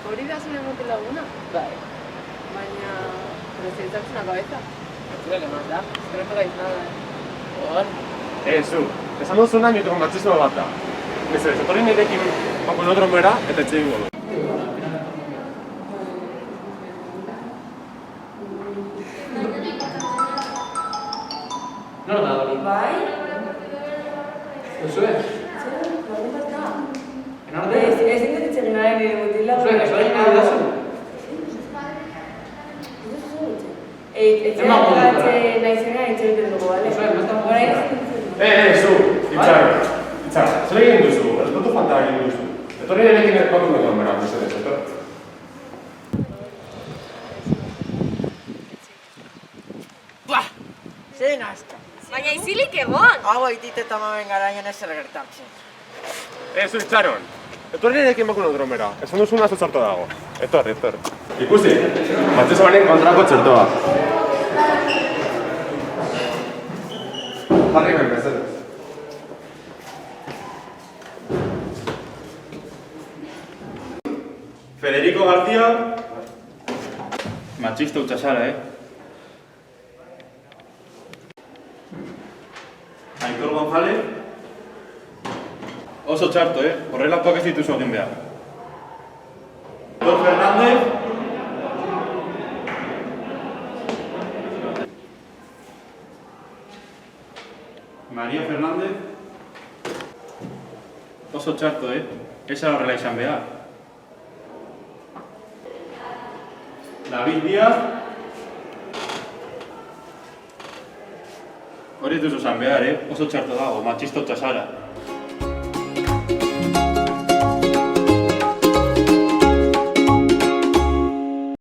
Hori da zure motel laguna? Bai. Baina... Pero si estás una cabeza. Tira que más da. Es que no pegáis nada, Joder. Zu, esan duzuna mikromachismo bat da. Mesedez, etorri nirekin bakonodromera eta etxe egingo du. Nola da hori? Bai? Duzue? Lagun bat da. Enorde? Ezin dut itxegin nahi nire mutila. Duzue, kaso egin nahi dazu? Etxegatze nahi zenean itxegiten dugu, bale? Duzue, mazta Zu, itxar. Zer egin duzu? Ez dutu falta egin duzu. Etorri nirekin bakonodromera, mesedez, etorri. Zein aska. Baina izilik egon! Hau aitit eta mamen garaian ezer gertatzen. Zu, itxaron. Etorri nirekin bakonodromera. Esan duzuna zu txarto dago. Etorri. Ikusi, matxesoaren kontrako txertoa. Jarri ben, mesedez. Federico García. Machista utxasara, Aitor González. Oso txarto, Horrelakoak ez dituzu egin behar. Aitor Fernández. María Fernández. Oso txarto, Ez da horrela izan behar. David Díaz. Hori ez duzu esan behar, Oso txarto dago, machista utxasara.